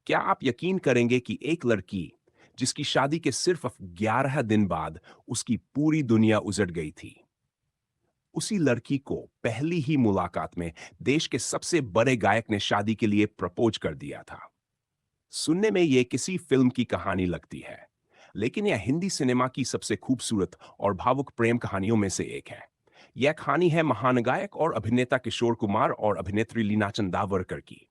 क्या आप यकीन करेंगे कि एक लड़की जिसकी शादी के सिर्फ 11 दिन बाद उसकी पूरी दुनिया उजड़ गई थी, उसी लड़की को पहली ही मुलाकात में देश के सबसे बड़े गायक ने शादी के लिए प्रपोज कर दिया था। सुनने में यह किसी फिल्म की कहानी लगती है, लेकिन यह हिंदी सिनेमा की सबसे खूबसूरत और भावुक प्रेम कहानियों में से एक है। यह कहानी है महान गायक और अभिनेता किशोर कुमार और अभिनेत्री लीना चंदावरकर की।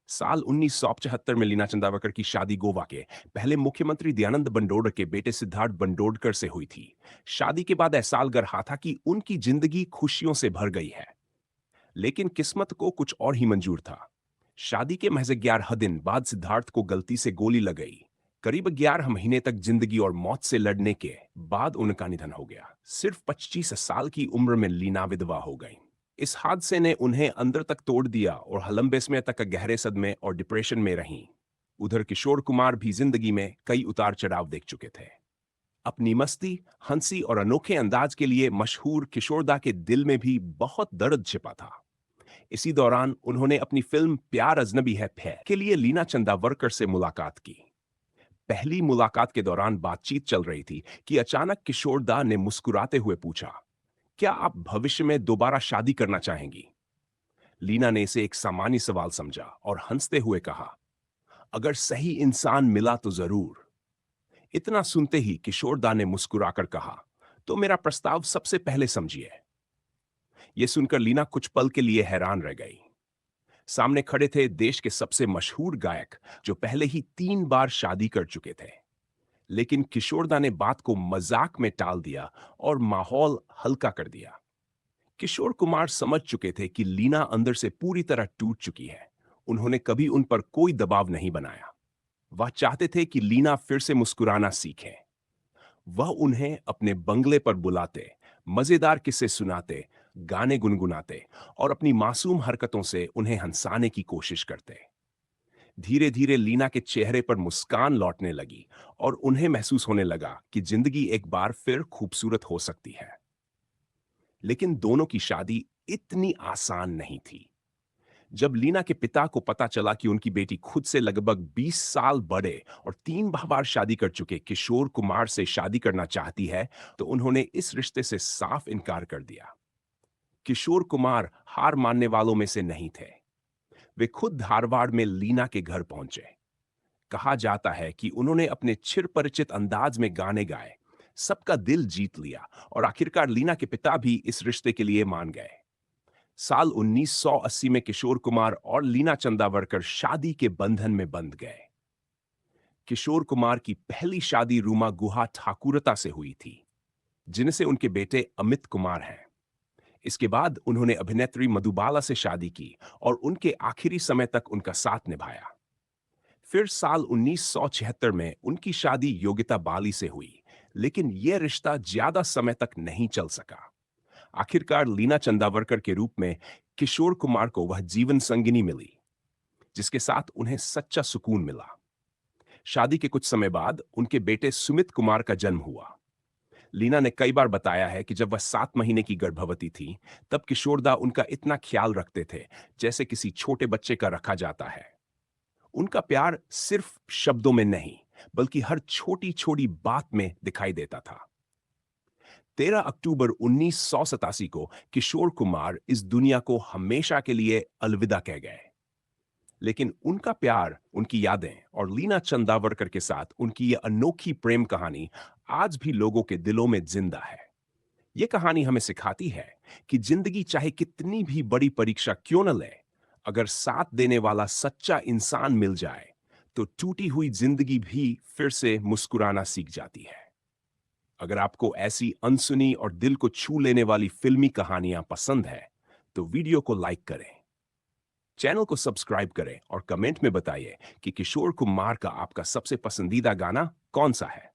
साल 1975 में लीना चंदावरकर की शादी गोवा के पहले मुख्यमंत्री दयानंद बंडोड़ के बेटे सिद्धार्थ बंडोडकर से हुई थी। शादी के बाद एहसास कर रहा था कि उनकी जिंदगी खुशियों से भर गई है, लेकिन किस्मत को कुछ और ही मंजूर था। शादी के महज 11 दिन बाद सिद्धार्थ को गलती से गोली लग गई। करीब 11 महीने तक जिंदगी और मौत से लड़ने के बाद उनका निधन हो गया। सिर्फ 25 साल की उम्र में लीना विधवा हो गई। इस हादसे ने उन्हें अंदर तक तोड़ दिया और लंबे समय तक गहरे सदमे और डिप्रेशन में रहीं। उधर किशोर कुमार भी जिंदगी में कई उतार चढ़ाव देख चुके थे। अपनी मस्ती, हंसी और अनोखे अंदाज के लिए मशहूर किशोरदा के दिल में भी बहुत दर्द छिपा था। इसी दौरान उन्होंने अपनी फिल्म प्यार अजनबी है के लिए लीना चंदावरकर से मुलाकात की। पहली मुलाकात के दौरान बातचीत चल रही थी कि अचानक किशोरदा ने मुस्कुराते हुए पूछा, क्या आप भविष्य में दोबारा शादी करना चाहेंगी? लीना ने इसे एक सामान्य सवाल समझा और हंसते हुए कहा, अगर सही इंसान मिला तो जरूर। इतना सुनते ही किशोरदा ने मुस्कुराकर कहा, तो मेरा प्रस्ताव सबसे पहले समझिए। यह सुनकर लीना कुछ पल के लिए हैरान रह गई। सामने खड़े थे देश के सबसे मशहूर गायक, जो पहले ही 3 बार शादी कर चुके थे। लेकिन किशोरदा ने बात को मजाक में टाल दिया और माहौल हल्का कर दिया। किशोर कुमार समझ चुके थे कि लीना अंदर से पूरी तरह टूट चुकी है। उन्होंने कभी उन पर कोई दबाव नहीं बनाया। वह चाहते थे कि लीना फिर से मुस्कुराना सीखे। वह उन्हें अपने बंगले पर बुलाते, मजेदार किस्से सुनाते, गाने गुनगुनाते और अपनी मासूम हरकतों से उन्हें हंसाने की कोशिश करते। धीरे धीरे लीना के चेहरे पर मुस्कान लौटने लगी और उन्हें महसूस होने लगा कि जिंदगी एक बार फिर खूबसूरत हो सकती है। लेकिन दोनों की शादी इतनी आसान नहीं थी। जब लीना के पिता को पता चला कि उनकी बेटी खुद से लगभग 20 साल बड़े और 3 बार शादी कर चुके किशोर कुमार से शादी करना चाहती है, तो उन्होंने इस रिश्ते से साफ इनकार कर दिया। किशोर कुमार हार मानने वालों में से नहीं थे। वे खुद धारवाड़ में लीना के घर पहुंचे। कहा जाता है कि उन्होंने अपने चिर परिचित अंदाज में गाने गाए, सबका दिल जीत लिया और आखिरकार लीना के पिता भी इस रिश्ते के लिए मान गए। साल 1980 में किशोर कुमार और लीना चंदावरकर शादी के बंधन में बंध गए। किशोर कुमार की पहली शादी रूमा गुहा ठाकुरता से हुई थी, जिनसे उनके बेटे अमित कुमार हैं। इसके बाद उन्होंने अभिनेत्री मधुबाला से शादी की और उनके आखिरी समय तक उनका साथ निभाया। फिर साल 1976 में उनकी शादी योगिता बाली से हुई, लेकिन यह रिश्ता ज्यादा समय तक नहीं चल सका। आखिरकार लीना चंदावरकर के रूप में किशोर कुमार को वह जीवन संगिनी मिली, जिसके साथ उन्हें सच्चा सुकून मिला। शादी के कुछ समय बाद उनके बेटे सुमित कुमार का जन्म हुआ। लीना ने कई बार बताया है कि जब वह 7 महीने की गर्भवती थी, तब किशोरदा उनका इतना ख्याल रखते थे जैसे किसी छोटे बच्चे का रखा जाता है। उनका प्यार सिर्फ शब्दों में नहीं, बल्कि हर छोटी छोटी बात में दिखाई देता था। 13 अक्टूबर 1987 को किशोर कुमार इस दुनिया को हमेशा के लिए अलविदा कह गए। लेकिन उनका प्यार, उनकी यादें और लीना चंदावरकर के साथ उनकी यह अनोखी प्रेम कहानी आज भी लोगों के दिलों में जिंदा है। यह कहानी हमें सिखाती है कि जिंदगी चाहे कितनी भी बड़ी परीक्षा क्यों न ले, अगर साथ देने वाला सच्चा इंसान मिल जाए, तो टूटी हुई जिंदगी भी फिर से मुस्कुराना सीख जाती है। अगर आपको ऐसी अनसुनी और दिल को छू लेने वाली फिल्मी कहानियां पसंद है, तो वीडियो को लाइक करें, चैनल को सब्सक्राइब करें और कमेंट में बताइए कि किशोर कुमार का आपका सबसे पसंदीदा गाना कौन सा है।